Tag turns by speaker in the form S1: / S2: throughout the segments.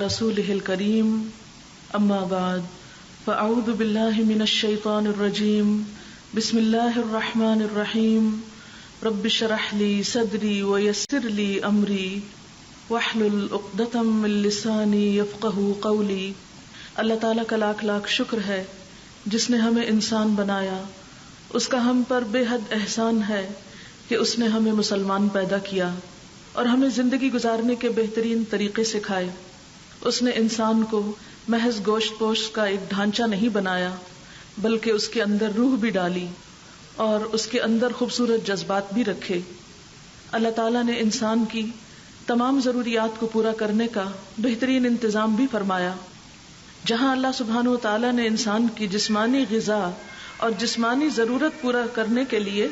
S1: رسوله الكريم اما بعد فاعوذ بالله من الشيطان الرجيم بسم الله الرحمن الرحيم رب اشرح لي صدري ويسر لي امري واحلل عقدة من لساني يفقهوا قولي۔ اللہ تعالیٰ کا لاکھ لاکھ شکر ہے جس نے ہمیں انسان بنایا، اس کا ہم پر بے حد احسان ہے کہ اس نے ہمیں مسلمان پیدا کیا اور ہمیں زندگی گزارنے کے بہترین طریقے سکھائے۔ اس نے انسان کو محض گوشت پوشت کا ایک ڈھانچہ نہیں بنایا بلکہ اس کے اندر روح بھی ڈالی اور اس کے اندر خوبصورت جذبات بھی رکھے۔ اللہ تعالیٰ نے انسان کی تمام ضروریات کو پورا کرنے کا بہترین انتظام بھی فرمایا۔ جہاں اللہ سبحانہ و تعالیٰ نے انسان کی جسمانی غذا اور جسمانی ضرورت پورا کرنے کے لیے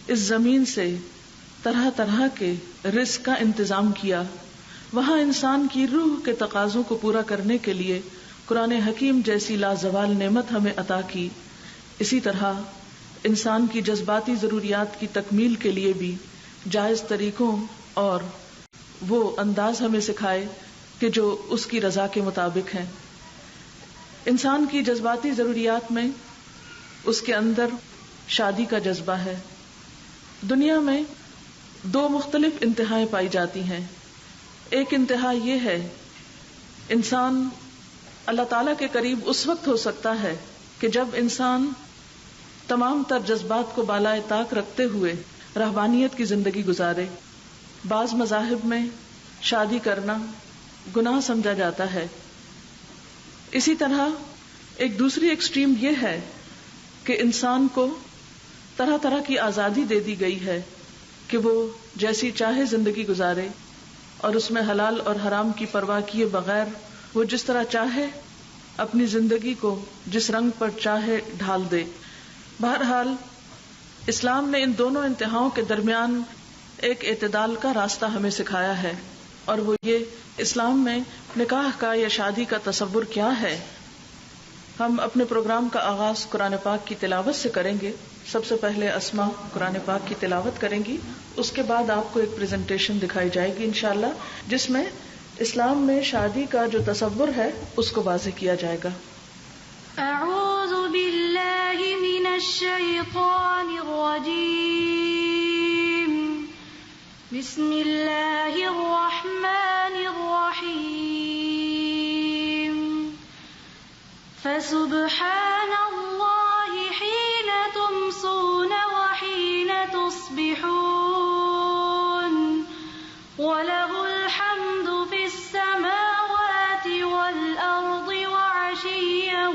S1: اس زمین سے طرح طرح کے رزق کا انتظام کیا، وہاں انسان کی روح کے تقاضوں کو پورا کرنے کے لیے قرآن حکیم جیسی لازوال نعمت ہمیں عطا کی۔ اسی طرح انسان کی جذباتی ضروریات کی تکمیل کے لیے بھی جائز طریقوں اور وہ انداز ہمیں سکھائے کہ جو اس کی رضا کے مطابق ہیں۔ انسان کی جذباتی ضروریات میں اس کے اندر شادی کا جذبہ ہے۔ دنیا میں دو مختلف انتہائیں پائی جاتی ہیں۔ ایک انتہا یہ ہے، انسان اللہ تعالیٰ کے قریب اس وقت ہو سکتا ہے کہ جب انسان تمام تر جذبات کو بالائے طاق رکھتے ہوئے رہبانیت کی زندگی گزارے۔ بعض مذاہب میں شادی کرنا گناہ سمجھا جاتا ہے۔ اسی طرح ایک دوسری ایکسٹریم یہ ہے کہ انسان کو طرح طرح کی آزادی دے دی گئی ہے کہ وہ جیسی چاہے زندگی گزارے اور اس میں حلال اور حرام کی پرواہ کیے بغیر وہ جس طرح چاہے اپنی زندگی کو جس رنگ پر چاہے ڈھال دے۔ بہرحال اسلام نے ان دونوں انتہاؤں کے درمیان ایک اعتدال کا راستہ ہمیں سکھایا ہے، اور وہ یہ اسلام میں نکاح کا یا شادی کا تصور کیا ہے۔ ہم اپنے پروگرام کا آغاز قرآن پاک کی تلاوت سے کریں گے۔ سب سے پہلے اسماء قرآن پاک کی تلاوت کریں گی، اس کے بعد آپ کو ایک پریزنٹیشن دکھائی جائے گی انشاءاللہ، جس میں اسلام میں شادی کا جو تصور ہے اس کو واضح کیا جائے گا۔
S2: اعوذ باللہ من الشیطان الرجیم، بسم اللہ الرحمن الرحیم، فسبحان اللہ حین تمسون وحین تصبحون، وَلَهُ الْحَمْدُ فِي السَّمَاوَاتِ وَالْأَرْضِ وَعَشِيًّا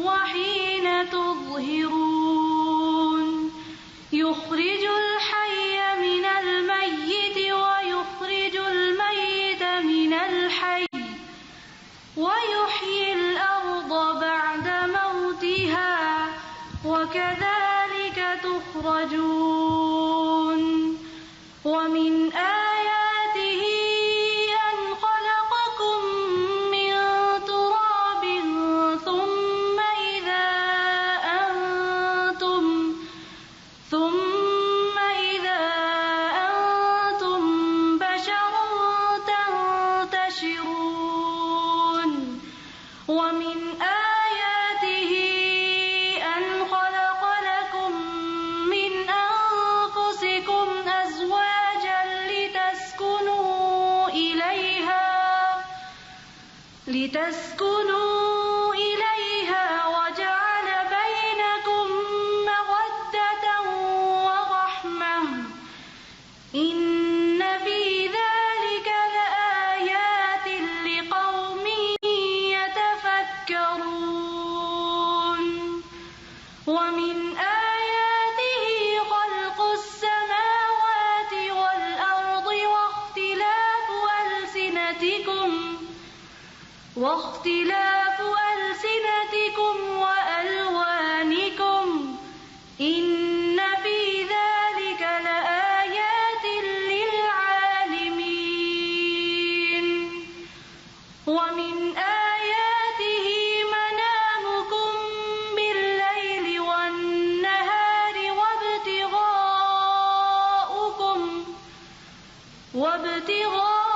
S2: وَحِينَ تُظْهِرُونَ، يُخْرِجُ الْحَيَّ مِنَ الْمَيِّتِ وَيُخْرِجُ الْمَيِّتَ مِنَ الْحَيِّ وَيُحْيِي الْأَرْضَ بَعْدَ مَوْتِهَا وَكَذَلِكَ تُخْرَجُونَ۔ وَمِنْ آيَاتِهِ أَنْ خَلَقَكُم مِّن تُرَابٍ ثُمَّ إِذَا أَنْتُمْ بَشَرٌ تَنْتَشِرُونَ۔ وَمِنْ آيَاتِهِ أَنْ خَلَقَ لَكُم مِّنْ أَنفُسِكُمْ أَزْوَاجًا لِتَسْكُنُوا إِلَيْهَا وَجَعَلَ بَيْنَكُم مَّوَدَّةً وَرَحْمَةً، إِنَّ فِي ذَلِكَ لَآيَاتٍ لِقَوْمٍ يَتَفَكَّرُونَ۔ وَمِنْ آيَاتِهِ خَلْقُ السَّمَاوَاتِ وَالْأَرْضِ واختلاف ألسنتكم وألوانكم، إن في ذلك لآيات للعالمين۔ ومن آياته منامكم بالليل والنهار وابتغاؤكم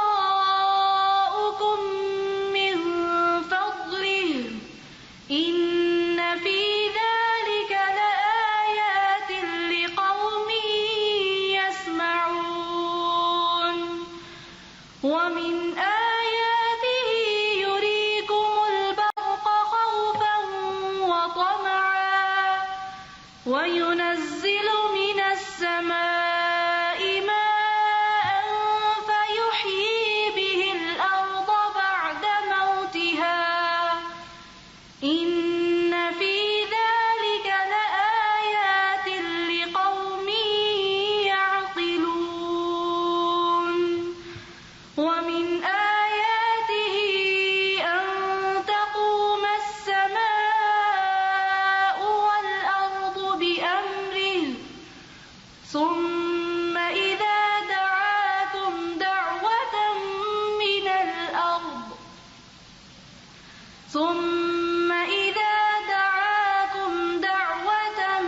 S2: ثم إذا دعاكم دعوة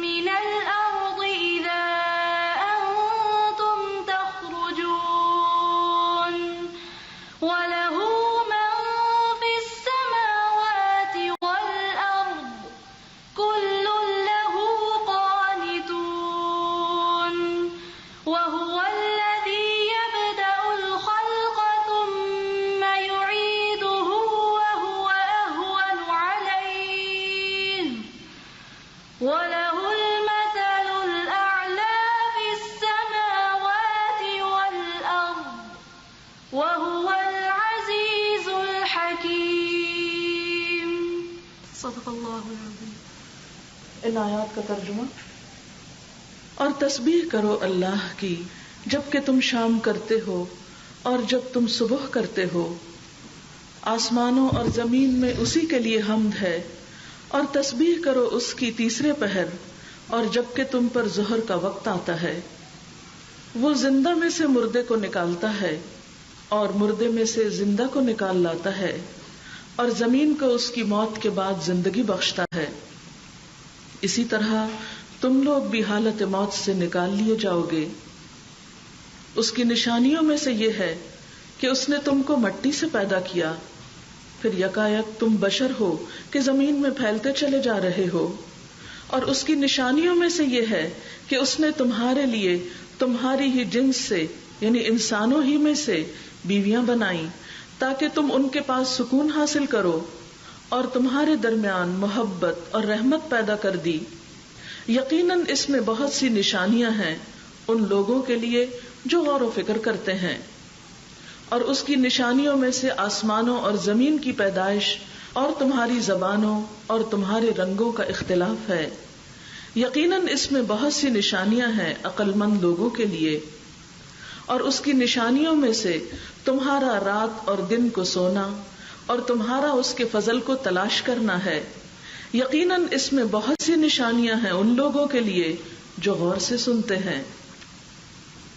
S2: من الأرض إذا أنتم تخرجون وله من في السماوات والأرض كل له قانتون وهو الذي يبدأ الخلق ثم يعيده وهو أهون عليه وله المثل الأعلى في السماوات والأرض وهو العزيز الحكيم صدق اللہ العظیم.
S1: ان آیات کا ترجمہ. اور تسبیح کرو اللہ کی جب کہ تم شام کرتے ہو اور جب تم صبح کرتے ہو. آسمانوں اور زمین میں اسی کے لیے حمد ہے. اور تسبیح کرو اس کی تیسرے پہر اور جب کہ تم پر ظہر کا وقت آتا ہے. وہ زندہ میں سے مردے کو نکالتا ہے اور مردے میں سے زندہ کو نکال لاتا ہے اور زمین کو اس کی موت کے بعد زندگی بخشتا ہے. اسی طرح تم لوگ بھی حالت موت سے نکال لیے جاؤ گے. اس کی نشانیوں میں سے یہ ہے کہ اس نے تم کو مٹی سے پیدا کیا، پھر یکایک تم بشر ہو کہ زمین میں پھیلتے چلے جا رہے ہو. اور اس کی نشانیوں میں سے یہ ہے کہ اس نے تمہارے لیے تمہاری ہی جنس سے یعنی انسانوں ہی میں سے بیویاں بنائیں تاکہ تم ان کے پاس سکون حاصل کرو، اور تمہارے درمیان محبت اور رحمت پیدا کر دی. یقیناً اس میں بہت سی نشانیاں ہیں ان لوگوں کے لیے جو غور و فکر کرتے ہیں. اور اس کی نشانیوں میں سے آسمانوں اور زمین کی پیدائش اور تمہاری زبانوں اور تمہارے رنگوں کا اختلاف ہے. یقیناً اس میں بہت سی نشانیاں ہیں عقل مند لوگوں کے لیے. اور اس کی نشانیوں میں سے تمہارا رات اور دن کو سونا اور تمہارا اس کے فضل کو تلاش کرنا ہے. یقیناً اس میں بہت سی نشانیاں ہیں ان لوگوں کے لیے جو غور سے سنتے ہیں.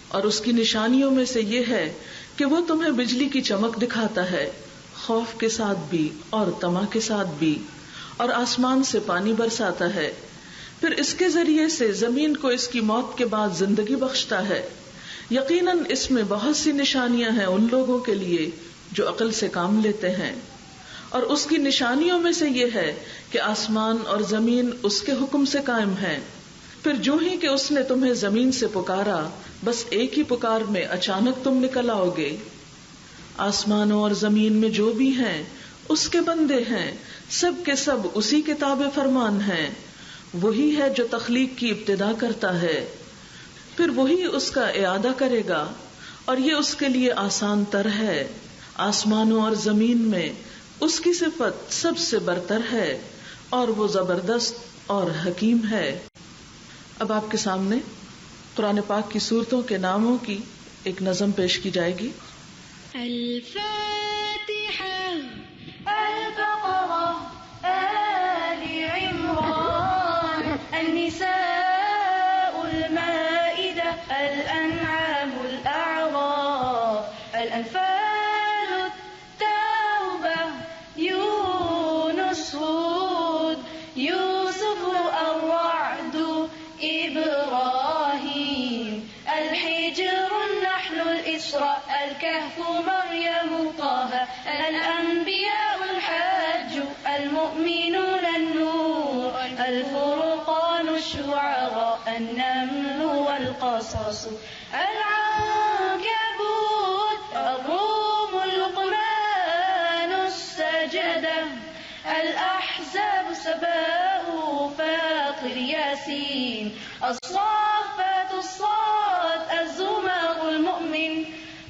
S1: اور اس کی نشانیوں میں سے یہ ہے کہ وہ تمہیں بجلی کی چمک دکھاتا ہے، خوف کے ساتھ بھی اور طمع کے ساتھ بھی، اور آسمان سے پانی برساتا ہے. پھر اس کے ذریعے سے زمین کو اس کی موت کے بعد زندگی بخشتا ہے. یقیناً اس میں بہت سی نشانیاں ہیں ان لوگوں کے لیے جو عقل سے کام لیتے ہیں. اور اس کی نشانیوں میں سے یہ ہے کہ آسمان اور زمین اس کے حکم سے قائم ہیں. پھر جو ہی کہ اس نے تمہیں زمین سے پکارا، بس ایک ہی پکار میں اچانک تم نکل آؤ گے. آسمانوں اور زمین میں جو بھی ہیں اس کے بندے ہیں، سب کے سب اسی کے تابع فرمان ہیں. وہی ہے جو تخلیق کی ابتدا کرتا ہے، پھر وہی اس کا اعادہ کرے گا، اور یہ اس کے لیے آسان تر ہے. آسمانوں اور زمین میں اس کی صفت سب سے برتر ہے اور وہ زبردست اور حکیم ہے. اب آپ کے سامنے قرآن پاک کی سورتوں کے ناموں کی ایک نظم پیش کی جائے گی.
S2: الفاتحة، البقرة، آل عمران، النساء، المائدة، الأنعام، الأعراف، الأنفال، التوبة، يونس، هود، يوسف، الرعد، إبراهيم، الحجر، النحل، الإسراء، الكهف، مريم، طه، الأنبياء، الحج، المؤمنون، النور، الفرقان، الشعراء، النمل، والقصص، العنكبوت، الروم، لقمان، السجدة، الأحزاب، سباء، فاطر، ياسين، الصافات، الصاد، الزمر، المؤمن،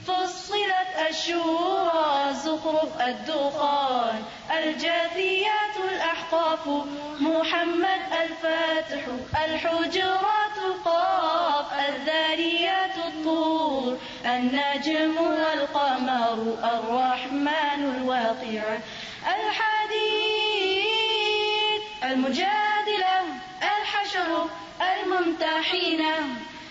S2: فصلت، الشورى، الزخرف، الدخان، الجاثيات، الأحقاف، محمد، الفاتح، الحجرات، قاف، الذاريات، الطور، النجم، والقمر، الرحمن، الواقع، الحديد، المجادلة، الحشر، الممتحنة،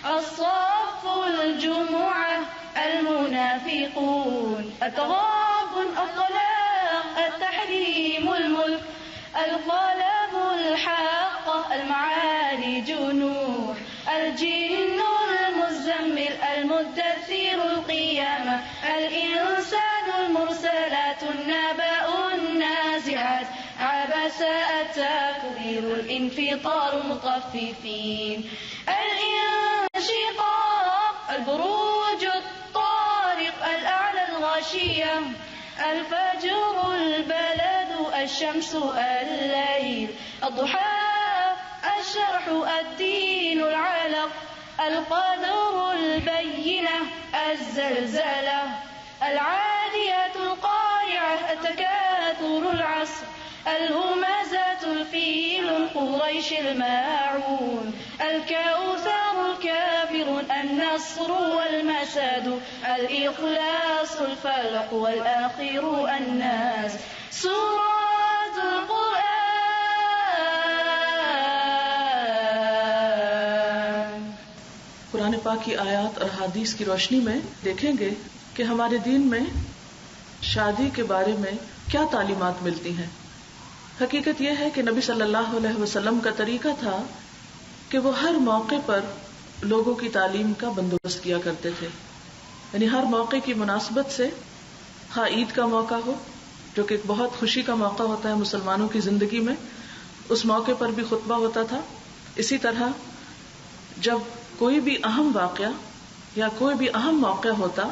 S2: الصف، الجمعة، المنافقون، التغابن، الطلاق، التحريم، كريم الملك القلم الحق المعارج نور الجن المزمل المدثر القيامة الإنسان المرسلات النبأ النازعات عبس التكبير الانفطار المطففين الانشقاق البروج الطارق الأعلى الغاشية الفجر البلد الشمس الليل الضحى الشرح الدين العلق القدر البينة الزلزلة العاديات القارعة التكاثر العصر الهمزات الفيل قريش الماعون الكوثر الكافر النصر والمساد الإخلاص الفلق والآخر الناس سورة القرآن.
S1: قرآن پاک کی آیات اور حدیث کی روشنی میں دیکھیں گے کہ ہمارے دین میں شادی کے بارے میں کیا تعلیمات ملتی ہیں. حقیقت یہ ہے کہ نبی صلی اللہ علیہ وسلم کا طریقہ تھا کہ وہ ہر موقع پر لوگوں کی تعلیم کا بندوبست کیا کرتے تھے. یعنی ہر موقع کی مناسبت سے، ہاں عید کا موقع ہو جو کہ ایک بہت خوشی کا موقع ہوتا ہے مسلمانوں کی زندگی میں، اس موقع پر بھی خطبہ ہوتا تھا. اسی طرح جب کوئی بھی اہم واقعہ یا کوئی بھی اہم موقع ہوتا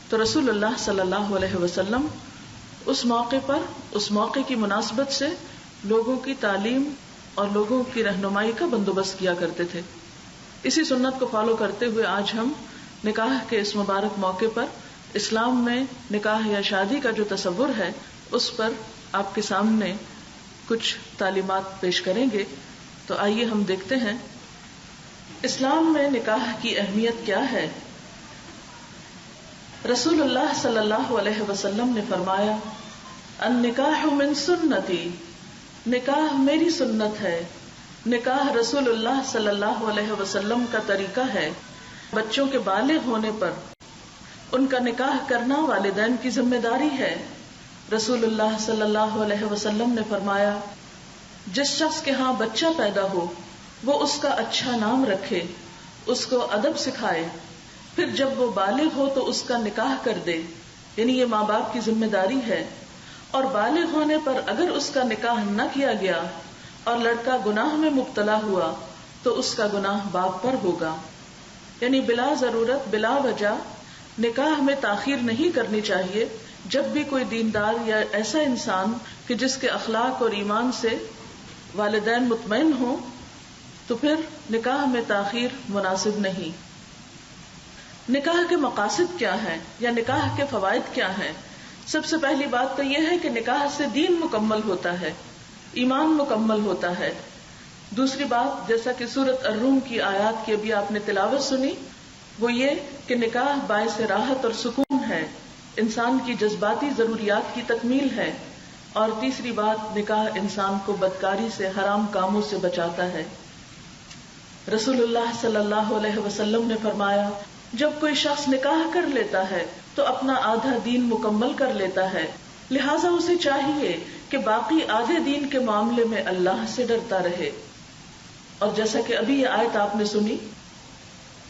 S1: تو رسول اللہ صلی اللہ علیہ وسلم اس موقع پر، اس موقع کی مناسبت سے لوگوں کی تعلیم اور لوگوں کی رہنمائی کا بندوبست کیا کرتے تھے. اسی سنت کو فالو کرتے ہوئے آج ہم نکاح کے اس مبارک موقع پر اسلام میں نکاح یا شادی کا جو تصور ہے اس پر آپ کے سامنے کچھ تعلیمات پیش کریں گے. تو آئیے ہم دیکھتے ہیں اسلام میں نکاح کی اہمیت کیا ہے. رسول اللہ صلی اللہ علیہ وسلم نے فرمایا النکاح من سنتی، نکاح میری سنت ہے. نکاح رسول اللہ صلی اللہ علیہ وسلم کا طریقہ ہے. بچوں کے بالغ ہونے پر ان کا نکاح کرنا والدین کی ذمہ داری ہے. رسول اللہ صلی اللہ علیہ وسلم نے فرمایا جس شخص کے ہاں بچہ پیدا ہو وہ اس کا اچھا نام رکھے، اس کو ادب سکھائے، پھر جب وہ بالغ ہو تو اس کا نکاح کر دے. یعنی یہ ماں باپ کی ذمہ داری ہے. اور بالغ ہونے پر اگر اس کا نکاح نہ کیا گیا اور لڑکا گناہ میں مبتلا ہوا تو اس کا گناہ باپ پر ہوگا. یعنی بلا ضرورت بلا وجہ نکاح میں تاخیر نہیں کرنی چاہیے. جب بھی کوئی دیندار یا ایسا انسان کہ جس کے اخلاق اور ایمان سے والدین مطمئن ہوں تو پھر نکاح میں تاخیر مناسب نہیں. نکاح کے مقاصد کیا ہیں یا نکاح کے فوائد کیا ہیں؟ سب سے پہلی بات تو یہ ہے کہ نکاح سے دین مکمل ہوتا ہے، ایمان مکمل ہوتا ہے. دوسری بات جیسا کہ سورۃ الروم کی آیات کی ابھی آپ نے تلاوت سنی وہ یہ کہ نکاح باعث راحت اور سکون ہے، انسان کی جذباتی ضروریات کی تکمیل ہے. اور تیسری بات نکاح انسان کو بدکاری سے، حرام کاموں سے بچاتا ہے. رسول اللہ صلی اللہ علیہ وسلم نے فرمایا جب کوئی شخص نکاح کر لیتا ہے تو اپنا آدھا دین مکمل کر لیتا ہے، لہٰذا اسے چاہیے کہ باقی آدھے دین کے معاملے میں اللہ سے ڈرتا رہے. اور جیسا کہ ابھی یہ آیت آپ نے سنی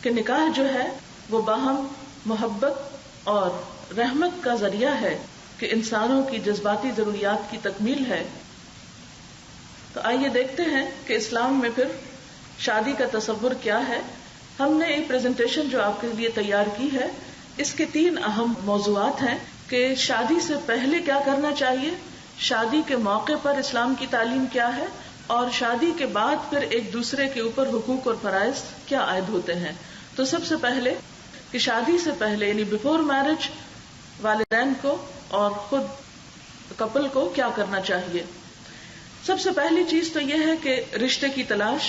S1: کہ نکاح جو ہے وہ باہم محبت اور رحمت کا ذریعہ ہے کہ انسانوں کی جذباتی ضروریات کی تکمیل ہے. تو آئیے دیکھتے ہیں کہ اسلام میں پھر شادی کا تصور کیا ہے. ہم نے ایک پریزنٹیشن جو آپ کے لیے تیار کی ہے اس کے 3 اہم موضوعات ہیں کہ شادی سے پہلے کیا کرنا چاہیے، شادی کے موقع پر اسلام کی تعلیم کیا ہے، اور شادی کے بعد پھر ایک دوسرے کے اوپر حقوق اور فرائض کیا عائد ہوتے ہیں. تو سب سے پہلے کہ شادی سے پہلے یعنی بیفور میرج والدین کو اور خود کپل کو کیا کرنا چاہیے. سب سے پہلی چیز تو یہ ہے کہ رشتے کی تلاش.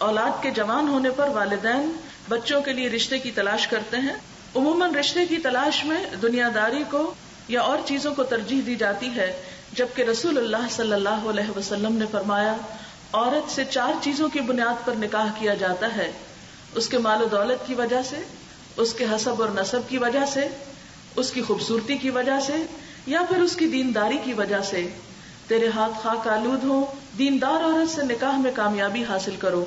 S1: اولاد کے جوان ہونے پر والدین بچوں کے لیے رشتے کی تلاش کرتے ہیں. عموماً رشتے کی تلاش میں دنیا داری کو یا اور چیزوں کو ترجیح دی جاتی ہے، جبکہ رسول اللہ صلی اللہ علیہ وسلم نے فرمایا عورت سے 4 چیزوں کی بنیاد پر نکاح کیا جاتا ہے، اس کے مال و دولت کی وجہ سے، اس کے حسب اور نسب کی وجہ سے، اس کی خوبصورتی کی وجہ سے، یا پھر اس کی دینداری کی وجہ سے. تیرے ہاتھ خاک آلود ہوں، دیندار عورت سے نکاح میں کامیابی حاصل کرو.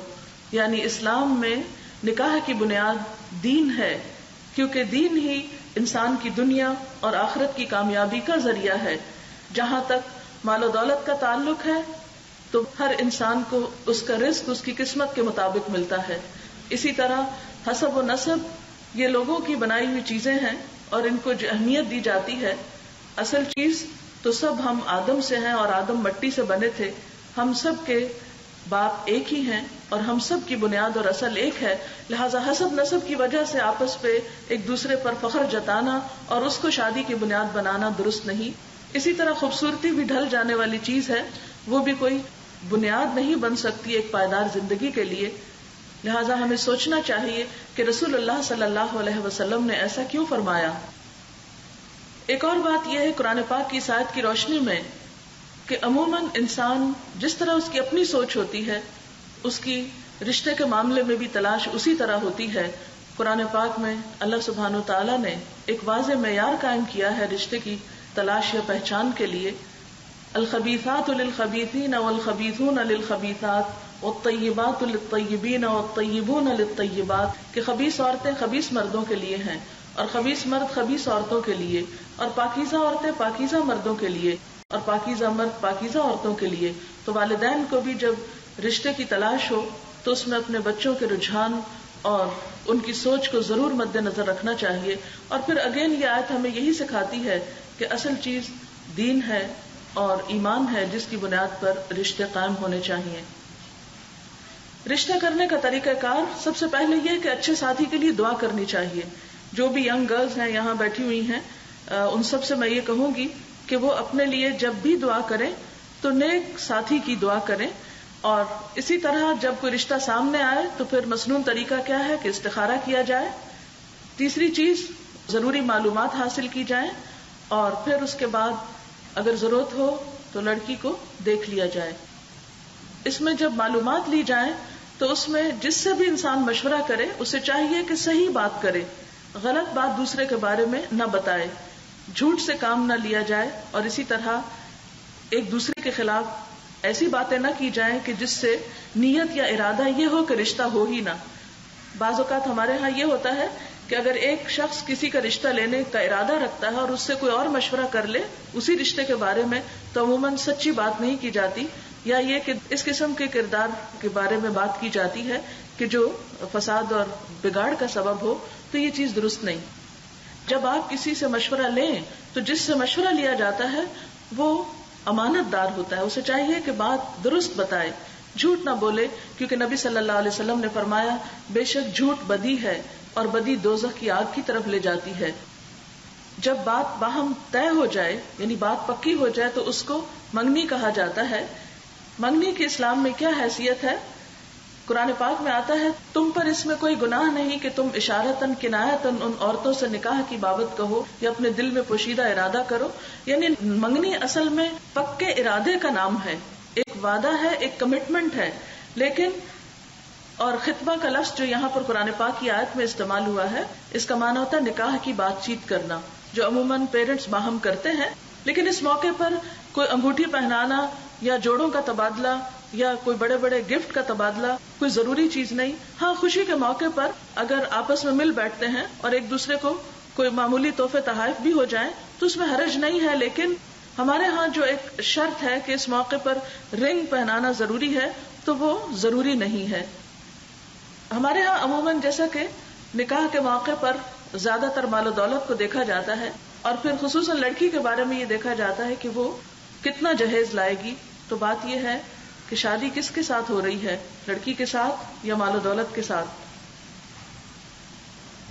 S1: یعنی اسلام میں نکاح کی بنیاد دین ہے، کیونکہ دین ہی انسان کی دنیا اور آخرت کی کامیابی کا ذریعہ ہے. جہاں تک مال و دولت کا تعلق ہے تو ہر انسان کو اس کا رزق اس کی قسمت کے مطابق ملتا ہے. اسی طرح حسب و نسب یہ لوگوں کی بنائی ہوئی چیزیں ہیں اور ان کو جو اہمیت دی جاتی ہے، اصل چیز تو سب ہم آدم سے ہیں اور آدم مٹی سے بنے تھے. ہم سب کے باپ ایک ہی ہیں اور ہم سب کی بنیاد اور اصل ایک ہے. لہذا حسب نسب کی وجہ سے آپس پہ ایک دوسرے پر فخر جتانا اور اس کو شادی کی بنیاد بنانا درست نہیں. اسی طرح خوبصورتی بھی ڈھل جانے والی چیز ہے، وہ بھی کوئی بنیاد نہیں بن سکتی ایک پائیدار زندگی کے لیے. لہذا ہمیں سوچنا چاہیے کہ رسول اللہ صلی اللہ علیہ وسلم نے ایسا کیوں فرمایا. ایک اور بات یہ ہے قرآن پاک کی اس آیت کی روشنی میں کہ عموماً انسان جس طرح اس کی اپنی سوچ ہوتی ہے، اس کی رشتے کے معاملے میں بھی تلاش اسی طرح ہوتی ہے. قرآن پاک میں اللہ سبحانہ و تعالیٰ نے ایک واضح معیار قائم کیا ہے رشتے کی تلاش یا پہچان کے لیے. الخبیثات للخبیثین والخبیثون للخبیثات والطیبات للطیبین والطیبون للطیبات، کہ خبیث عورتیں خبیث مردوں کے لیے ہیں اور خبیث مرد خبیث عورتوں کے لیے، اور پاکیزہ عورتیں پاکیزہ مردوں کے لیے اور پاکیزہ مرد پاکیزہ عورتوں کے لیے. تو والدین کو بھی جب رشتے کی تلاش ہو تو اس میں اپنے بچوں کے رجحان اور ان کی سوچ کو ضرور مد نظر رکھنا چاہیے. اور پھر اگین یہ آیت ہمیں یہی سکھاتی ہے کہ اصل چیز دین ہے اور ایمان ہے، جس کی بنیاد پر رشتے قائم ہونے چاہیے. رشتہ کرنے کا طریقہ کار سب سے پہلے یہ کہ اچھے ساتھی کے لیے دعا کرنی چاہیے. جو بھی ینگ گرلز ہیں یہاں بیٹھی ہوئی ہیں، ان سب سے میں یہ کہوں گی کہ وہ اپنے لیے جب بھی دعا کریں تو نیک ساتھی کی دعا کریں. اور اسی طرح جب کوئی رشتہ سامنے آئے تو پھر مسنون طریقہ کیا ہے کہ استخارہ کیا جائے. تیسری چیز ضروری معلومات حاصل کی جائیں اور پھر اس کے بعد اگر ضرورت ہو تو لڑکی کو دیکھ لیا جائے. اس میں جب معلومات لی جائیں تو اس میں جس سے بھی انسان مشورہ کرے اسے چاہیے کہ صحیح بات کرے، غلط بات دوسرے کے بارے میں نہ بتائے، جھوٹ سے کام نہ لیا جائے، اور اسی طرح ایک دوسرے کے خلاف ایسی باتیں نہ کی جائیں کہ جس سے نیت یا ارادہ یہ ہو کہ رشتہ ہو ہی نہ. بعض اوقات ہمارے ہاں یہ ہوتا ہے کہ اگر ایک شخص کسی کا رشتہ لینے کا ارادہ رکھتا ہے اور اس سے کوئی اور مشورہ کر لے اسی رشتے کے بارے میں تو عموماً سچی بات نہیں کی جاتی، یا یہ کہ اس قسم کے کردار کے بارے میں بات کی جاتی ہے کہ جو فساد اور بگاڑ کا سبب ہو. تو یہ چیز درست نہیں. جب آپ کسی سے مشورہ لیں تو جس سے مشورہ لیا جاتا ہے وہ امانت دار ہوتا ہے، اسے چاہیے کہ بات درست بتائے، جھوٹ نہ بولے، کیونکہ نبی صلی اللہ علیہ وسلم نے فرمایا بے شک جھوٹ بدی ہے اور بدی دوزخ کی آگ کی طرف لے جاتی ہے. جب بات باہم طے ہو جائے یعنی بات پکی ہو جائے تو اس کو منگنی کہا جاتا ہے. منگنی کی اسلام میں کیا حیثیت ہے؟ قرآن پاک میں آتا ہے تم پر اس میں کوئی گناہ نہیں کہ تم اشارتاً کنایتاً ان عورتوں سے نکاح کی بابت کہو یا اپنے دل میں پوشیدہ ارادہ کرو. یعنی منگنی اصل میں پکے ارادے کا نام ہے، ایک وعدہ ہے، ایک کمٹمنٹ ہے. لیکن اور خطبہ کا لفظ جو یہاں پر قرآن پاک کی آیت میں استعمال ہوا ہے، اس کا معنی ہوتا ہے نکاح کی بات چیت کرنا، جو عموماً پیرنٹس باہم کرتے ہیں. لیکن اس موقع پر کوئی انگوٹھی پہنانا یا جوڑوں کا تبادلہ یا کوئی بڑے بڑے گفٹ کا تبادلہ کوئی ضروری چیز نہیں. ہاں خوشی کے موقع پر اگر آپس میں مل بیٹھتے ہیں اور ایک دوسرے کو کوئی معمولی تحفے تحائف بھی ہو جائیں تو اس میں حرج نہیں ہے. لیکن ہمارے ہاں جو ایک شرط ہے کہ اس موقع پر رنگ پہنانا ضروری ہے تو وہ ضروری نہیں ہے. ہمارے ہاں عموماً جیسا کہ نکاح کے موقع پر زیادہ تر مال و دولت کو دیکھا جاتا ہے اور پھر خصوصاً لڑکی کے بارے میں یہ دیکھا جاتا ہے کہ وہ کتنا جہیز لائے گی. تو بات یہ ہے کہ شادی کس کے ساتھ ہو رہی ہے، لڑکی کے ساتھ یا مال و دولت کے ساتھ.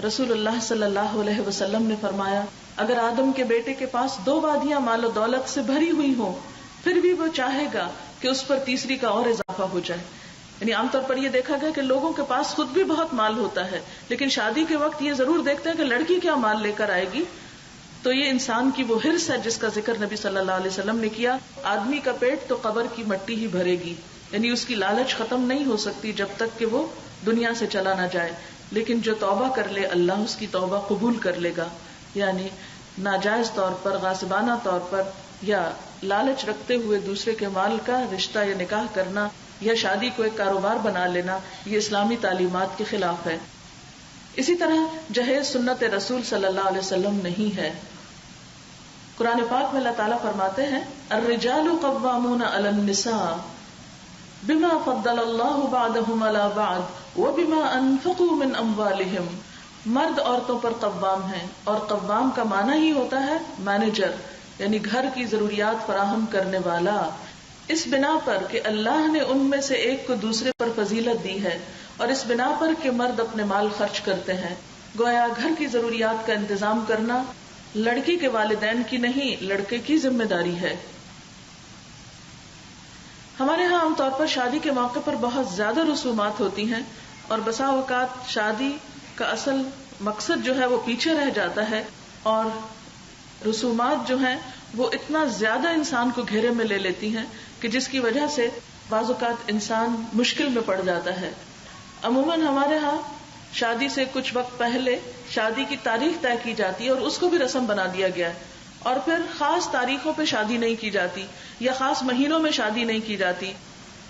S1: رسول اللہ صلی اللہ علیہ وسلم نے فرمایا اگر آدم کے بیٹے کے پاس 2 وادیاں مال و دولت سے بھری ہوئی ہوں پھر بھی وہ چاہے گا کہ اس پر تیسری کا اور اضافہ ہو جائے. یعنی عام طور پر یہ دیکھا گیا کہ لوگوں کے پاس خود بھی بہت مال ہوتا ہے لیکن شادی کے وقت یہ ضرور دیکھتے ہیں کہ لڑکی کیا مال لے کر آئے گی. تو یہ انسان کی وہ حرص ہے جس کا ذکر نبی صلی اللہ علیہ وسلم نے کیا. آدمی کا پیٹ تو قبر کی مٹی ہی بھرے گی، یعنی اس کی لالچ ختم نہیں ہو سکتی جب تک کہ وہ دنیا سے چلا نہ جائے. لیکن جو توبہ کر لے اللہ اس کی توبہ قبول کر لے گا. یعنی ناجائز طور پر، غاصبانہ طور پر یا لالچ رکھتے ہوئے دوسرے کے مال کا رشتہ یا نکاح کرنا یا شادی کو ایک کاروبار بنا لینا، یہ اسلامی تعلیمات کے خلاف ہے۔ اسی طرح جہیز سنت رسول صلی اللہ علیہ وسلم نہیں ہے۔ قرآن پاک میں اللہ تعالیٰ فرماتے ہیں الرجال قوامون علی النساء بما فضل اللہ بعضهم علی بعض وبما انفقوا من اموالہم، مرد عورتوں پر قوام ہیں، اور قوام کا معنی ہی ہوتا ہے مینیجر، یعنی گھر کی ضروریات فراہم کرنے والا، اس بنا پر کہ اللہ نے ان میں سے ایک کو دوسرے پر فضیلت دی ہے، اور اس بنا پر کہ مرد اپنے مال خرچ کرتے ہیں۔ گویا گھر کی ضروریات کا انتظام کرنا لڑکی کے والدین کی نہیں، لڑکے کی ذمہ داری ہے۔ ہمارے ہاں عام طور پر شادی کے موقع پر بہت زیادہ رسومات ہوتی ہیں، اور بسا اوقات شادی کا اصل مقصد جو ہے وہ پیچھے رہ جاتا ہے، اور رسومات جو ہیں وہ اتنا زیادہ انسان کو گھیرے میں لے لیتی ہیں کہ جس کی وجہ سے بعض اوقات انسان مشکل میں پڑ جاتا ہے۔ عموماً ہمارے ہاں شادی سے کچھ وقت پہلے شادی کی تاریخ طے کی جاتی ہے اور اس کو بھی رسم بنا دیا گیا ہے، اور پھر خاص تاریخوں پہ شادی نہیں کی جاتی یا خاص مہینوں میں شادی نہیں کی جاتی۔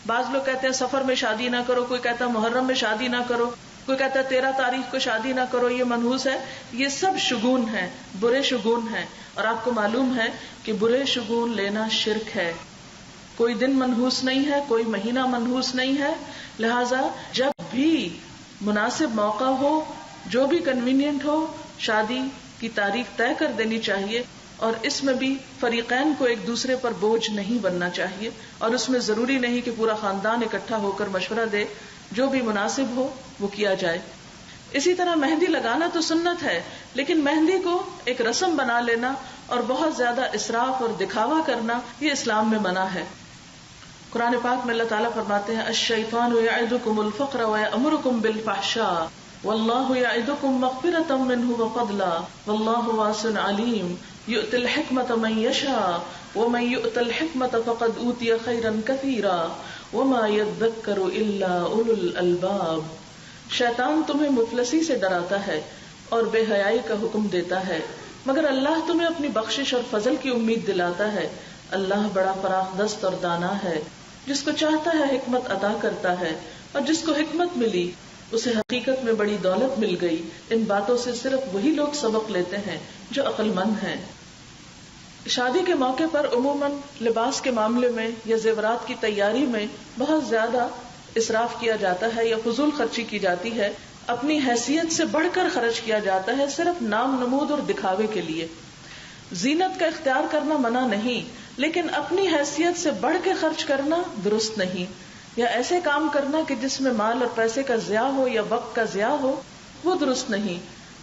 S1: بعض لوگ کہتے ہیں سفر میں شادی نہ کرو، کوئی کہتا ہے محرم میں شادی نہ کرو، کوئی کہتا ہے 13 تاریخ کو شادی نہ کرو، یہ منحوس ہے۔ یہ سب شگون ہیں، برے شگون ہیں، اور آپ کو معلوم ہے کہ برے شگون لینا شرک ہے۔ کوئی دن منحوس نہیں ہے، کوئی مہینہ منحوس نہیں ہے، لہذا جب بھی مناسب موقع ہو، جو بھی کنوینئنٹ ہو، شادی کی تاریخ طے کر دینی چاہیے، اور اس میں بھی فریقین کو ایک دوسرے پر بوجھ نہیں بننا چاہیے، اور اس میں ضروری نہیں کہ پورا خاندان اکٹھا ہو کر مشورہ دے، جو بھی مناسب ہو وہ کیا جائے۔ اسی طرح مہندی لگانا تو سنت ہے، لیکن مہندی کو ایک رسم بنا لینا اور بہت زیادہ اسراف اور دکھاوا کرنا یہ اسلام میں منع ہے۔ قرآن پاک میں اللہ تعالیٰ فرماتے ہیں الشیطان یعدکم الفقر ویأمرکم بالفحشاء واللہ یعدکم مغفرۃ منہ وفضلا واللہ واسع علیم یؤتی الحکمۃ من یشاء ومن یؤت الحکمۃ فقد اوتی خیرا کثیرا وما یذکر الا اولو الالباب۔ شیطان تمہیں مفلسی سے ڈراتا ہے اور بے حیائی کا حکم دیتا ہے، مگر اللہ تمہیں اپنی بخشش اور فضل کی امید دلاتا ہے۔ اللہ بڑا فراخ دست اور دانا ہے، جس کو چاہتا ہے حکمت عطا کرتا ہے، اور جس کو حکمت ملی اسے حقیقت میں بڑی دولت مل گئی۔ ان باتوں سے صرف وہی لوگ سبق لیتے ہیں جو عقل مند ہیں۔ شادی کے موقع پر عموماً لباس کے معاملے میں یا زیورات کی تیاری میں بہت زیادہ اسراف کیا جاتا ہے یا فضول خرچی کی جاتی ہے، اپنی حیثیت سے بڑھ کر خرچ کیا جاتا ہے صرف نام نمود اور دکھاوے کے لیے۔ زینت کا اختیار کرنا منع نہیں، لیکن اپنی حیثیت سے بڑھ کے خرچ کرنا درست نہیں، یا ایسے کام کرنا کہ جس میں مال اور پیسے کا ضیاع ہو یا وقت کا ضیاع ہو، وہ درست نہیں۔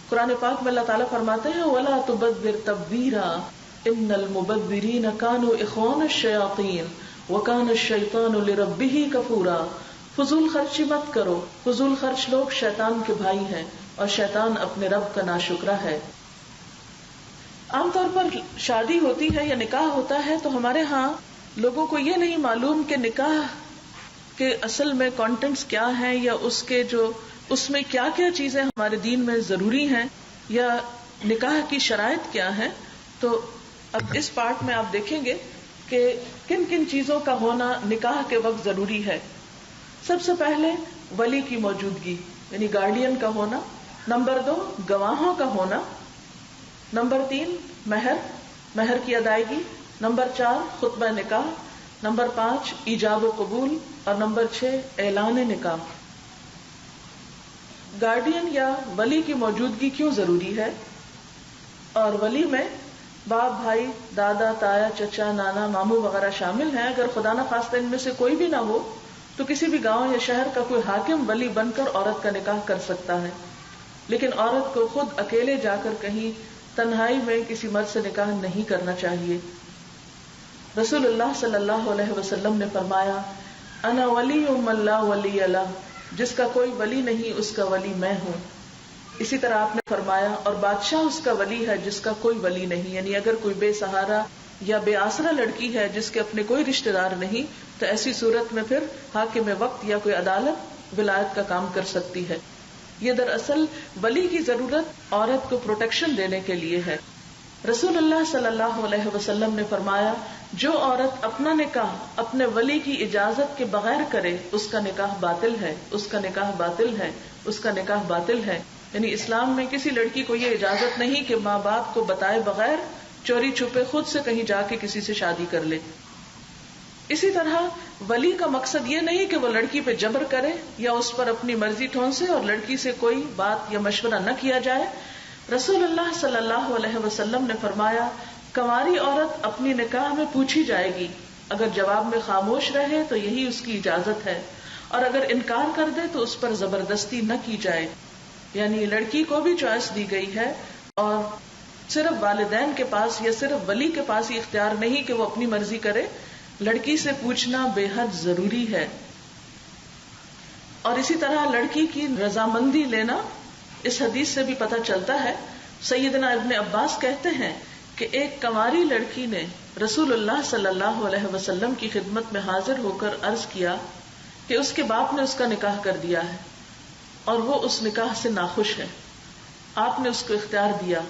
S1: قرآن پاک میں اللہ تعالیٰ فرماتے ہیں وَلَا تُبَذِّرْ تَبْذِيرًا إِنَّ الْمُبَذِّرِينَ كَانُوا إِخْوَانَ الشَّيَاطِينِ وَكَانَ الشَّيْطَانُ لِرَبِّهِ كَفُورًا۔ فضول خرچی مت کرو، فضول خرچ لوگ شیطان کے بھائی ہیں، اور شیطان اپنے رب کا ناشکرا ہے۔ عام طور پر شادی ہوتی ہے یا نکاح ہوتا ہے تو ہمارے ہاں لوگوں کو یہ نہیں معلوم کہ نکاح کے اصل میں کانٹینٹس کیا ہیں، یا اس میں کیا کیا چیزیں ہمارے دین میں ضروری ہیں، یا نکاح کی شرائط کیا ہیں۔ تو اب اس پارٹ میں آپ دیکھیں گے کہ کن کن چیزوں کا ہونا نکاح کے وقت ضروری ہے۔ سب سے پہلے ولی کی موجودگی یعنی گارڈین کا ہونا، نمبر 2 گواہوں کا ہونا، نمبر 3 مہر کی ادائیگی، نمبر 4 خطبہ نکاح، نمبر 5 ایجاب و قبول، اور نمبر 6 اعلان نکاح۔ گارڈین یا ولی کی موجودگی کیوں ضروری ہے؟ اور ولی میں باپ، بھائی، دادا، تایا، چچا، نانا، ماموں وغیرہ شامل ہیں۔ اگر خدا نہ خواستہ ان میں سے کوئی بھی نہ ہو تو کسی بھی گاؤں یا شہر کا کوئی حاکم ولی بن کر عورت کا نکاح کر سکتا ہے، لیکن عورت کو خود اکیلے جا کر کہیں تنہائی میں کسی مرد سے نکاح نہیں کرنا چاہیے۔ رسول اللہ صلی اللہ علیہ وسلم نے فرمایا انا ولی من لا ولی لہ، جس کا کوئی ولی نہیں اس کا ولی میں ہوں۔ اسی طرح آپ نے فرمایا اور بادشاہ اس کا ولی ہے جس کا کوئی ولی نہیں، یعنی اگر کوئی بے سہارا یا بے آسرا لڑکی ہے جس کے اپنے کوئی رشتہ دار نہیں تو ایسی صورت میں پھر حاکم وقت یا کوئی عدالت ولایت کا کام کر سکتی ہے۔ یہ دراصل ولی کی ضرورت عورت کو پروٹیکشن دینے کے لیے ہے۔ رسول اللہ صلی اللہ علیہ وسلم نے فرمایا جو عورت اپنا نکاح اپنے ولی کی اجازت کے بغیر کرے اس کا نکاح باطل ہے، اس کا نکاح باطل ہے، اس کا نکاح باطل ہے. یعنی اسلام میں کسی لڑکی کو یہ اجازت نہیں کہ ماں باپ کو بتائے بغیر چوری چھپے خود سے کہیں جا کے کسی سے شادی کر لے. اسی طرح ولی کا مقصد یہ نہیں کہ وہ لڑکی پہ جبر کرے یا اس پر اپنی مرضی ٹھونسے اور لڑکی سے کوئی بات یا مشورہ نہ کیا جائے. رسول اللہ صلی اللہ علیہ وسلم نے فرمایا کنواری عورت اپنی نکاح میں پوچھی جائے گی، اگر جواب میں خاموش رہے تو یہی اس کی اجازت ہے، اور اگر انکار کر دے تو اس پر زبردستی نہ کی جائے. یعنی لڑکی کو بھی چوائس دی گئی ہے اور صرف والدین کے پاس یا صرف ولی کے پاس ہی اختیار نہیں کہ وہ اپنی مرضی کرے، لڑکی سے پوچھنا بے حد ضروری ہے. اور اسی طرح لڑکی کی رضامندی لینا اس حدیث سے بھی پتہ چلتا ہے. سیدنا ابن عباس کہتے ہیں کہ ایک کنواری لڑکی نے رسول اللہ صلی اللہ علیہ وسلم کی خدمت میں حاضر ہو کر عرض کیا کہ اس کے باپ نے اس کا نکاح کر دیا ہے اور وہ اس نکاح سے ناخوش ہے. آپ نے اس کو اختیار دیا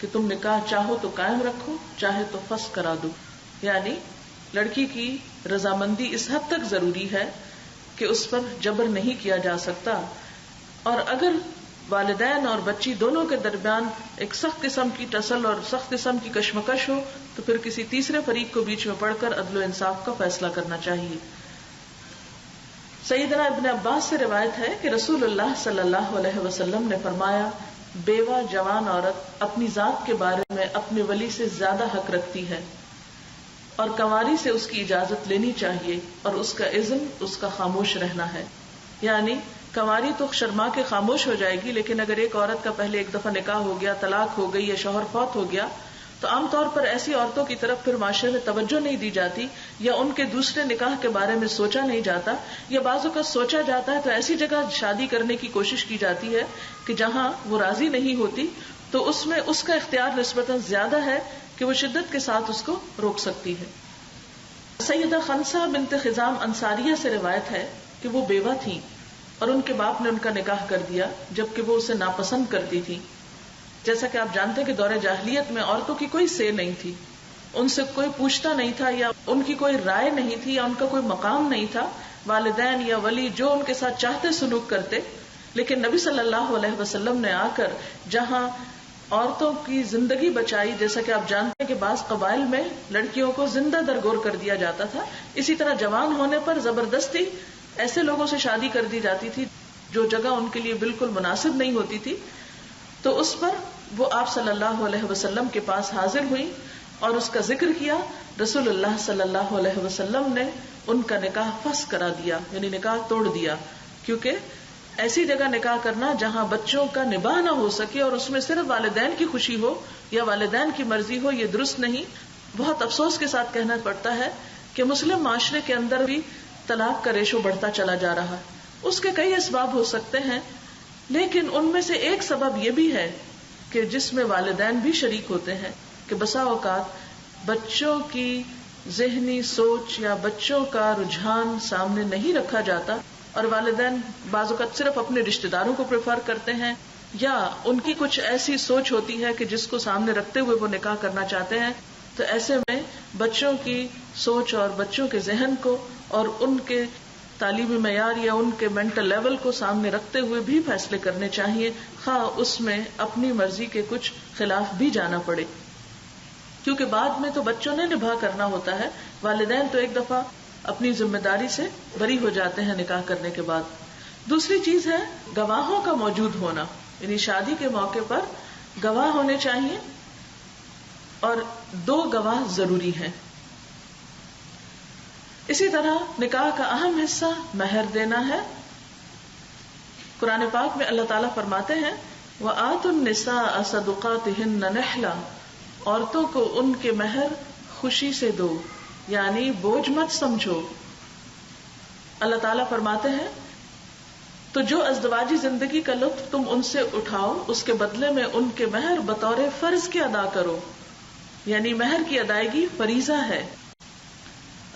S1: کہ تم نکاح چاہو تو قائم رکھو، چاہے تو فسخ کرا دو. یعنی لڑکی کی رضامندی اس حد تک ضروری ہے کہ اس پر جبر نہیں کیا جا سکتا. اور اگر والدین اور بچی دونوں کے درمیان ایک سخت قسم کی ٹسل اور سخت قسم کی کشمکش ہو تو پھر کسی تیسرے فریق کو بیچ میں پڑھ کر عدل و انصاف کا فیصلہ کرنا چاہیے. سیدنا ابن عباس سے روایت ہے کہ رسول اللہ صلی اللہ علیہ وسلم نے فرمایا بیوہ جوان عورت اپنی ذات کے بارے میں اپنے ولی سے زیادہ حق رکھتی ہے اور کنواری سے اس کی اجازت لینی چاہیے اور اس کا اذن اس کا خاموش رہنا ہے. یعنی کنواری تو شرما کے خاموش ہو جائے گی، لیکن اگر ایک عورت کا پہلے ایک دفعہ نکاح ہو گیا، طلاق ہو گئی یا شوہر فوت ہو گیا تو عام طور پر ایسی عورتوں کی طرف پھر معاشرے میں توجہ نہیں دی جاتی، یا ان کے دوسرے نکاح کے بارے میں سوچا نہیں جاتا، یا بعض اوقات سوچا جاتا ہے تو ایسی جگہ شادی کرنے کی کوشش کی جاتی ہے کہ جہاں وہ راضی نہیں ہوتی، تو اس میں اس کا اختیار نسبتاً زیادہ ہے کہ وہ شدت کے ساتھ اس کو روک سکتی ہے. سیدہ خنسہ بنت خزام انصاریہ سے روایت ہے کہ وہ بیوہ تھیں اور ان کے باپ نے ان کا نکاح کر دیا جبکہ وہ اسے ناپسند کرتی تھی. جیسا کہ آپ جانتے ہیں کہ دور جاہلیت میں عورتوں کی کوئی سے نہیں تھی، ان سے کوئی پوچھتا نہیں تھا یا ان کی کوئی رائے نہیں تھی یا ان کا کوئی مقام نہیں تھا. والدین یا ولی جو ان کے ساتھ چاہتے سلوک کرتے. لیکن نبی صلی اللہ علیہ وسلم نے آ کر جہاں عورتوں کی زندگی بچائی، جیسا کہ آپ جانتے ہیں کہ بعض قبائل میں لڑکیوں کو زندہ درگور کر دیا جاتا تھا، اسی طرح جوان ہونے پر زبردستی ایسے لوگوں سے شادی کر دی جاتی تھی جو جگہ ان کے لیے بالکل مناسب نہیں ہوتی تھی. تو اس پر وہ آپ صلی اللہ علیہ وسلم کے پاس حاضر ہوئی اور اس کا ذکر کیا. رسول اللہ صلی اللہ علیہ وسلم نے ان کا نکاح فسخ کرا دیا، یعنی نکاح توڑ دیا، کیونکہ ایسی جگہ نکاح کرنا جہاں بچوں کا نباہ نہ ہو سکے اور اس میں صرف والدین کی خوشی ہو یا والدین کی مرضی ہو، یہ درست نہیں. بہت افسوس کے ساتھ کہنا پڑتا ہے کہ مسلم معاشرے کے اندر بھی طلاق کا ریشو بڑھتا چلا جا رہا ہے. اس کے کئی اسباب ہو سکتے ہیں، لیکن ان میں سے ایک سبب یہ بھی ہے کہ جس میں والدین بھی شریک ہوتے ہیں کہ بسا اوقات بچوں کی ذہنی سوچ یا بچوں کا رجحان سامنے نہیں رکھا جاتا اور والدین بعض اوقات صرف اپنے رشتہ داروں کو پریفر کرتے ہیں یا ان کی کچھ ایسی سوچ ہوتی ہے کہ جس کو سامنے رکھتے ہوئے وہ نکاح کرنا چاہتے ہیں. تو ایسے میں بچوں کی سوچ اور بچوں کے ذہن کو اور ان کے تعلیمی معیار یا ان کے مینٹل لیول کو سامنے رکھتے ہوئے بھی فیصلے کرنے چاہیے، خواہ اس میں اپنی مرضی کے کچھ خلاف بھی جانا پڑے، کیونکہ بعد میں تو بچوں نے نبھا کرنا ہوتا ہے. والدین تو ایک دفعہ اپنی ذمہ داری سے بری ہو جاتے ہیں نکاح کرنے کے بعد. دوسری چیز ہے گواہوں کا موجود ہونا، یعنی شادی کے موقع پر گواہ ہونے چاہیے اور 2 گواہ ضروری ہیں. اسی طرح نکاح کا اہم حصہ مہر دینا ہے. قرآن پاک میں اللہ تعالیٰ فرماتے ہیں وَآتُوا النِّسَاءَ صَدُقَاتِهِنَّ نِحْلَةً، عورتوں کو ان کے مہر خوشی سے دو، یعنی بوجھ مت سمجھو. اللہ تعالیٰ فرماتے ہیں تو جو ازدواجی زندگی کا لطف تم ان سے اٹھاؤ اس کے بدلے میں ان کے مہر بطور فرض کے ادا کرو، یعنی مہر کی ادائیگی فریضہ ہے.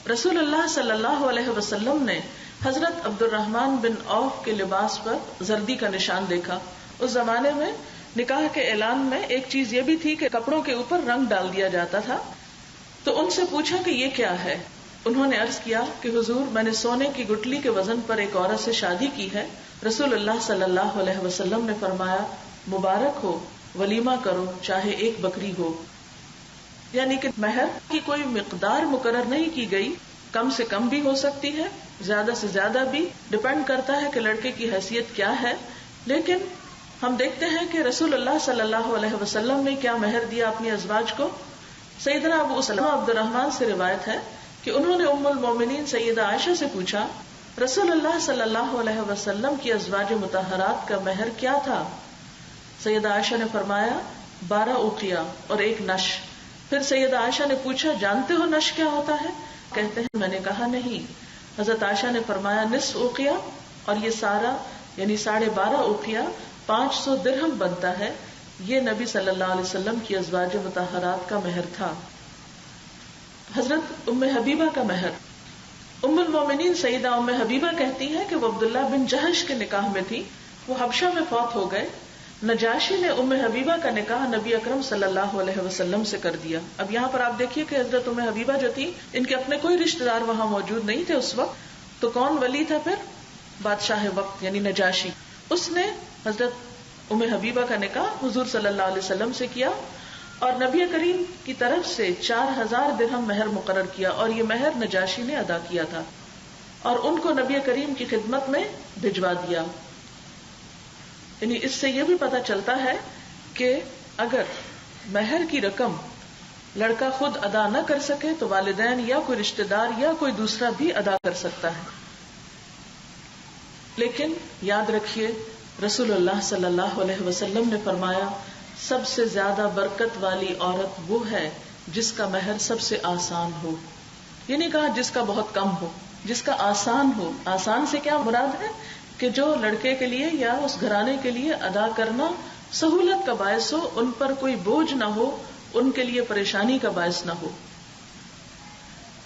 S1: رسول اللہ صلی اللہ علیہ وسلم نے حضرت عبد الرحمن بن عوف کے لباس پر زردی کا نشان دیکھا. اس زمانے میں نکاح کے اعلان میں ایک چیز یہ بھی تھی کہ کپڑوں کے اوپر رنگ ڈال دیا جاتا تھا. تو ان سے پوچھا کہ یہ کیا ہے؟ انہوں نے عرض کیا کہ حضور میں نے سونے کی گٹلی کے وزن پر ایک عورت سے شادی کی ہے. رسول اللہ صلی اللہ علیہ وسلم نے فرمایا مبارک ہو، ولیمہ کرو چاہے ایک بکری ہو. یعنی کہ مہر کی کوئی مقدار مقرر نہیں کی گئی، کم سے کم بھی ہو سکتی ہے، زیادہ سے زیادہ بھی، ڈپینڈ کرتا ہے کہ لڑکے کی حیثیت کیا ہے. لیکن ہم دیکھتے ہیں کہ رسول اللہ صلی اللہ علیہ وسلم نے کیا مہر دیا اپنی ازواج کو. سیدنا ابو سلمہ عبد الرحمن سے روایت ہے کہ انہوں نے ام المومنین سیدہ عائشہ سے پوچھا رسول اللہ صلی اللہ علیہ وسلم کی ازواج مطہرات کا مہر کیا تھا؟ سیدہ عائشہ نے فرمایا 12 اوقیہ اور 1 نش. پھر سیدہ عائشہ نے پوچھا جانتے ہو نش کیا ہوتا ہے؟ کہتے ہیں میں نے کہا نہیں. حضرت عائشہ نے فرمایا نصف اوقیہ، اور یہ سارا یعنی 12.5 اوقیہ 500 درہم بنتا ہے. یہ نبی صلی اللہ علیہ وسلم کی ازواج مطہرات کا مہر تھا. حضرت ام حبیبہ کا مہر. ام المومنین سیدہ ام حبیبہ کہتی ہیں کہ وہ عبداللہ بن جہش کے نکاح میں تھی. وہ حبشہ میں فوت ہو گئے. نجاشی نے ام حبیبہ کا نکاح نبی اکرم صلی اللہ علیہ وسلم سے کر دیا. اب یہاں پر آپ دیکھیے کہ حضرت ام حبیبہ جو تھی ان کے اپنے کوئی رشتہ دار وہاں موجود نہیں تھے اس وقت. تو کون ولی تھا پھر؟ بادشاہ وقت یعنی نجاشی. اس نے حضرت ام حبیبہ کا نکاح حضور صلی اللہ علیہ وسلم سے کیا اور نبی کریم کی طرف سے 4000 درہم مہر مقرر کیا، اور یہ مہر نجاشی نے ادا کیا تھا اور ان کو نبی کریم کی خدمت میں بھجوا دیا. یعنی اس سے یہ بھی پتہ چلتا ہے کہ اگر مہر کی رقم لڑکا خود ادا نہ کر سکے تو والدین یا کوئی رشتہ دار یا کوئی دوسرا بھی ادا کر سکتا ہے. لیکن یاد رکھیے رسول اللہ صلی اللہ علیہ وسلم نے فرمایا سب سے زیادہ برکت والی عورت وہ ہے جس کا مہر سب سے آسان ہو. یہ نہیں کہا جس کا بہت کم ہو، جس کا آسان ہو. آسان سے کیا مراد ہے کہ جو لڑکے کے لیے یا اس گھرانے کے لیے ادا کرنا سہولت کا باعث ہو، ان پر کوئی بوجھ نہ ہو، ان کے لیے پریشانی کا باعث نہ ہو.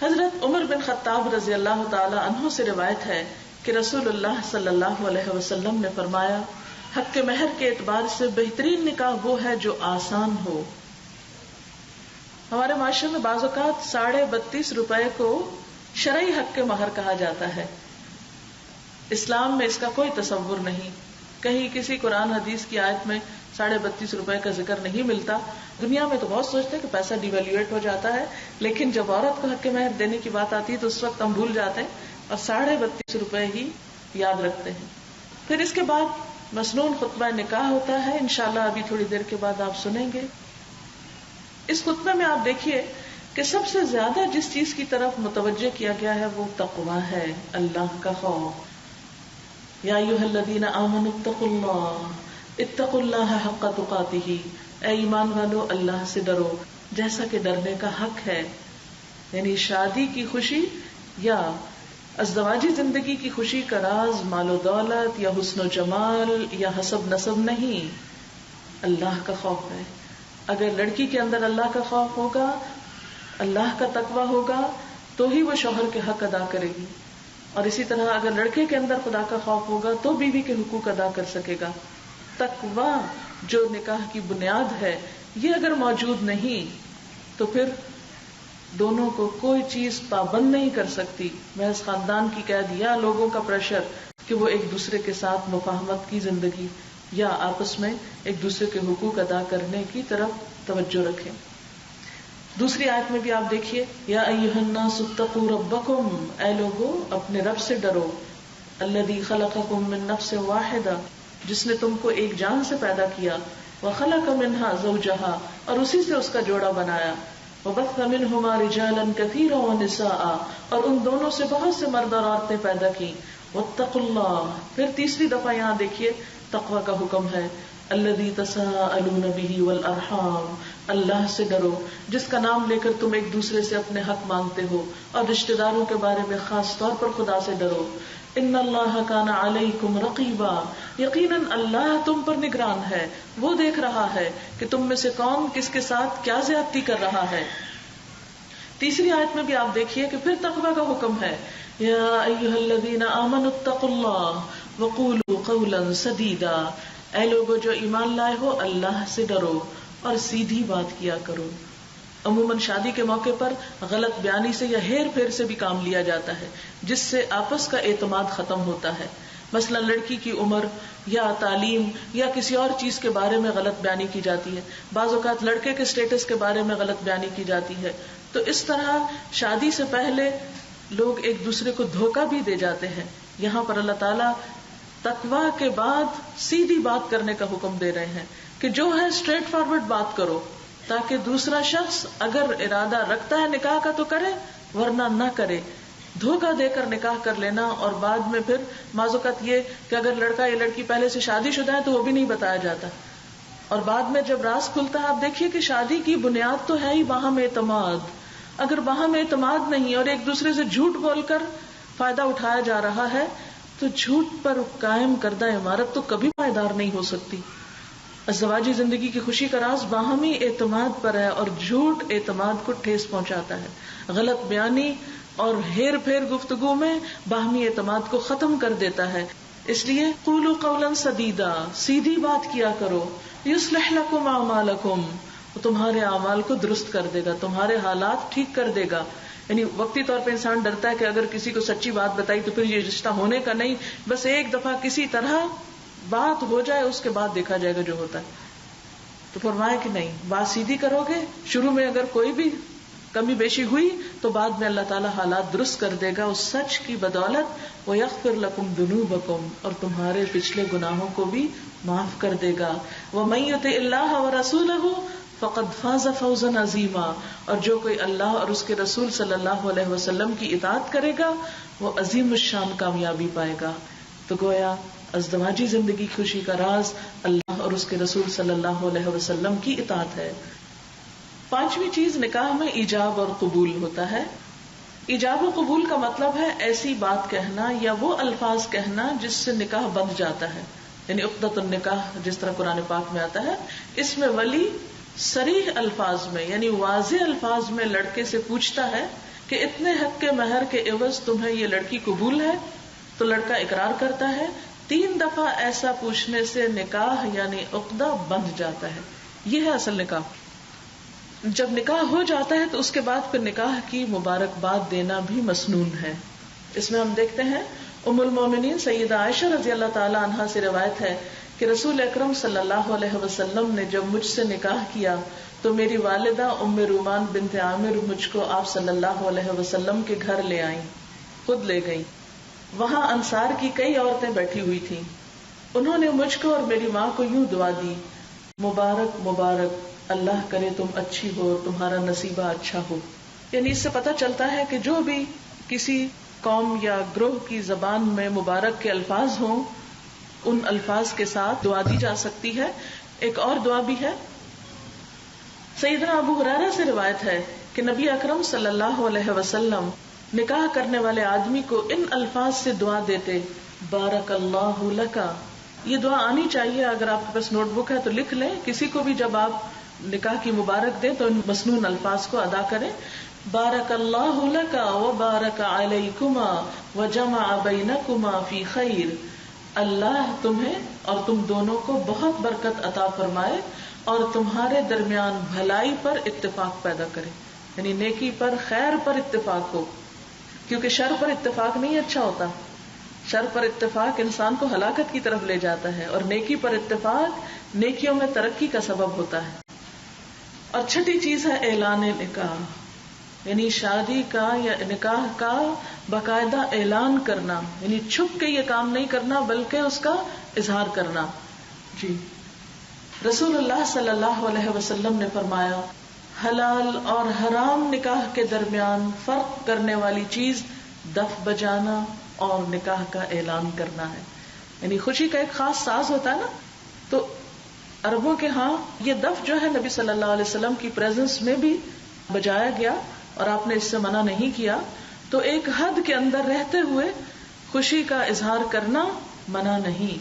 S1: حضرت عمر بن خطاب رضی اللہ تعالی عنہ سے روایت ہے کہ رسول اللہ صلی اللہ علیہ وسلم نے فرمایا حق کے مہر کے اعتبار سے بہترین نکاح وہ ہے جو آسان ہو. ہمارے معاشرے میں بعض اوقات 32.5 روپے کو شرعی حق کے مہر کہا جاتا ہے. اسلام میں اس کا کوئی تصور نہیں. کہیں کسی قرآن حدیث کی آیت میں 32.5 روپے کا ذکر نہیں ملتا. دنیا میں تو بہت سوچتے ہیں کہ پیسہ ڈیویلویٹ ہو جاتا ہے، لیکن جب عورت کو حق کے مہر دینے کی بات آتی ہے تو اس وقت ہم بھول جاتے ہیں اور 32.5 روپے ہی یاد رکھتے ہیں. پھر اس کے بعد مسنون خطبہ نکاح ہوتا ہے، انشاءاللہ ابھی تھوڑی دیر کے بعد آپ سنیں گے. اس خطبے میں آپ دیکھیے کہ سب سے زیادہ جس چیز کی طرف متوجہ کیا گیا ہے وہ تقوی ہے، اللہ کا خوف. یا ایھا الذین آمنوا اتقوا اللہ حق تقاتہ، اے ایمان والو اللہ سے ڈرو جیسا کہ ڈرنے کا حق ہے. یعنی شادی کی خوشی یا ازدواجی زندگی کی خوشی کا راز مال و دولت یا حسن و جمال یا حسب نسب نہیں، اللہ کا خوف ہے. اگر لڑکی کے اندر اللہ کا خوف ہوگا، اللہ کا تقوی ہوگا تو ہی وہ شوہر کے حق ادا کرے گی. اور اسی طرح اگر لڑکے کے اندر خدا کا خوف ہوگا تو بیوی کے حقوق ادا کر سکے گا. تقوی جو نکاح کی بنیاد ہے، یہ اگر موجود نہیں تو پھر دونوں کو کوئی چیز پابند نہیں کر سکتی. محض خاندان کی قید یا لوگوں کا پریشر کہ وہ ایک دوسرے کے ساتھ مفاہمت کی زندگی یا آپس میں ایک دوسرے کے حقوق ادا کرنے کی طرف توجہ رکھیں. دوسری آیت میں بھی آپ دیکھیے یا ایھا الناس اتقوا ربکم، اے لوگو اپنے رب سے ڈرو. الذی خلقکم من نفس واحدہ، جس نے تم کو ایک جان سے پیدا کیا. وخلق منہا زوجہا، اور اسی سے اس کا جوڑا بنایا. وبث منہما رجالا کثیرا ونساء، اور ان دونوں سے بہت سے مرد اور عورتیں پیدا کی. واتقوا اللہ، پھر تیسری دفعہ یہاں دیکھیے تقوی کا حکم ہے. الذی تساءلون بہ والارحام، اللہ سے ڈرو جس کا نام لے کر تم ایک دوسرے سے اپنے حق مانگتے ہو، اور رشتہ داروں کے بارے میں خاص طور پر خدا سے ڈرو. ان اللہ کان علیکم رقیبا، یقیناً اللہ تم پر نگران ہے، وہ دیکھ رہا ہے کہ تم میں سے کون کس کے ساتھ کیا زیادتی کر رہا ہے. تیسری آیت میں بھی آپ دیکھیے کہ پھر تقوی کا حکم ہے. یا ایھا الذین آمنوا اتقوا اللہ وقولوا قولا سدیدا، اے لوگو جو ایمان لائے ہو اللہ سے ڈرو اور سیدھی بات کیا کرو. عموماً شادی کے موقع پر غلط بیانی سے یا ہیر پھیر سے بھی کام لیا جاتا ہے جس سے آپس کا اعتماد ختم ہوتا ہے. مثلا لڑکی کی عمر یا تعلیم یا کسی اور چیز کے بارے میں غلط بیانی کی جاتی ہے. بعض اوقات لڑکے کے سٹیٹس کے بارے میں غلط بیانی کی جاتی ہے. تو اس طرح شادی سے پہلے لوگ ایک دوسرے کو دھوکہ بھی دے جاتے ہیں. یہاں پر اللہ تعالیٰ تقویٰ کے بعد سیدھی بات کرنے کا حکم دے رہے ہیں کہ جو ہے اسٹریٹ فارورڈ بات کرو, تاکہ دوسرا شخص اگر ارادہ رکھتا ہے نکاح کا تو کرے, ورنہ نہ کرے. دھوکہ دے کر نکاح کر لینا اور بعد میں پھر بعض اوقات یہ کہ اگر لڑکا یا لڑکی پہلے سے شادی شدہ ہے تو وہ بھی نہیں بتایا جاتا, اور بعد میں جب راز کھلتا ہے. آپ دیکھیے کہ شادی کی بنیاد تو ہے ہی باہم اعتماد. اگر باہم اعتماد نہیں اور ایک دوسرے سے جھوٹ بول کر فائدہ اٹھایا جا رہا ہے تو جھوٹ پر قائم کردہ عمارت تو کبھی پائیدار نہیں ہو سکتی. ازدواجی زندگی کی خوشی کا راز باہمی اعتماد پر ہے, اور جھوٹ اعتماد کو ٹھیس پہنچاتا ہے. غلط بیانی اور ہیر پھیر گفتگو میں باہمی اعتماد کو ختم کر دیتا ہے. اس لیے قولوا قولا سدیدا, سیدھی بات کیا کرو. یصلح لکم اعمالکم, وہ تمہارے اعمال کو درست کر دے گا, تمہارے حالات ٹھیک کر دے گا. یعنی وقتی طور پہ انسان ڈرتا ہے کہ اگر کسی کو سچی بات بتائی تو پھر یہ رشتہ ہونے کا نہیں, بس ایک دفعہ کسی طرح بات ہو جائے اس کے بعد دیکھا جائے گا جو ہوتا ہے. تو فرمایا کہ نہیں, بات سیدھی کرو گے. شروع میں اگر کوئی بھی کمی بیشی ہوئی تو بعد میں اللہ تعالیٰ حالات درست کر دے گا اس سچ کی بدولت. وَيَغْفِرْ لَكُمْ ذُنُوبَكُمْ, اور تمہارے پچھلے گناہوں کو بھی معاف کر دے گا. وَمَن يُطِعِ اللَّهَ وَرَسُولَهُ فَقَدْ فَازَ فَوْزًا عَظِيمًا, اور جو کوئی اللہ اور اس کے رسول صلی اللہ علیہ وسلم کی اطاعت کرے گا وہ عظیم الشان کامیابی پائے گا. تو گویا ازدواجی زندگی خوشی کا راز اللہ اور اس کے رسول صلی اللہ علیہ وسلم کی اطاعت ہے. پانچویں چیز, نکاح میں ایجاب اور قبول ہوتا ہے. ایجاب و قبول کا مطلب ہے ایسی بات کہنا یا وہ الفاظ کہنا جس سے نکاح بند جاتا ہے. یعنی عقدۃ النکاح جس طرح قرآن پاک میں آتا ہے, اس میں ولی صریح الفاظ میں یعنی واضح الفاظ میں لڑکے سے پوچھتا ہے کہ اتنے حق کے مہر کے عوض تمہیں یہ لڑکی قبول ہے؟ تو لڑکا اقرار کرتا ہے. 3 دفعہ ایسا پوچھنے سے نکاح یعنی عقدہ بند جاتا ہے. یہ ہے اصل نکاح. جب نکاح ہو جاتا ہے تو اس کے بعد پھر نکاح کی مبارکباد دینا بھی مسنون ہے. اس میں ہم دیکھتے ہیں ام المومنین سیدہ عائشہ رضی اللہ تعالی عنہا سے روایت ہے کہ رسول اکرم صلی اللہ علیہ وسلم نے جب مجھ سے نکاح کیا تو میری والدہ ام رومان بنت عامر مجھ کو آپ صلی اللہ علیہ وسلم کے گھر لے آئیں, خود لے گئیں. وہاں انصار کی کئی عورتیں بیٹھی ہوئی تھیں. انہوں نے مجھ کو اور میری ماں کو یوں دعا دی, مبارک مبارک, اللہ کرے تم اچھی ہو, تمہارا نصیبہ اچھا ہو. یعنی اس سے پتہ چلتا ہے کہ جو بھی کسی قوم یا گروہ کی زبان میں مبارک کے الفاظ ہوں ان الفاظ کے ساتھ دعا دی جا سکتی ہے. ایک اور دعا بھی ہے. سیدنا ابو ہریرہ سے روایت ہے کہ نبی اکرم صلی اللہ علیہ وسلم نکاح کرنے والے آدمی کو ان الفاظ سے دعا دیتے, بارک اللہ لکا. یہ دعا آنی چاہیے, اگر آپ کے پاس نوٹ بک ہے تو لکھ لیں. کسی کو بھی جب آپ نکاح کی مبارک دیں تو ان مسنون الفاظ کو ادا کریں. بارک اللہ لکا وبارک علیکما وجمع بینکما فی خیر. اللہ تمہیں اور تم دونوں کو بہت برکت عطا فرمائے اور تمہارے درمیان بھلائی پر اتفاق پیدا کرے. یعنی نیکی پر, خیر پر اتفاق ہو, کیونکہ شر پر اتفاق نہیں اچھا ہوتا. شر پر اتفاق انسان کو ہلاکت کی طرف لے جاتا ہے, اور نیکی پر اتفاق نیکیوں میں ترقی کا سبب ہوتا ہے. اور چھٹی چیز ہے اعلان نکاح, یعنی شادی کا یا نکاح کا باقاعدہ اعلان کرنا. یعنی چھپ کے یہ کام نہیں کرنا بلکہ اس کا اظہار کرنا. جی رسول اللہ صلی اللہ علیہ وسلم نے فرمایا, حلال اور حرام نکاح کے درمیان فرق کرنے والی چیز دف بجانا اور نکاح کا اعلان کرنا ہے. یعنی خوشی کا ایک خاص ساز ہوتا ہے نا, تو عربوں کے ہاں یہ دف جو ہے نبی صلی اللہ علیہ وسلم کی پریزنس میں بھی بجایا گیا اور آپ نے اس سے منع نہیں کیا. تو ایک حد کے اندر رہتے ہوئے خوشی کا اظہار کرنا منع نہیں.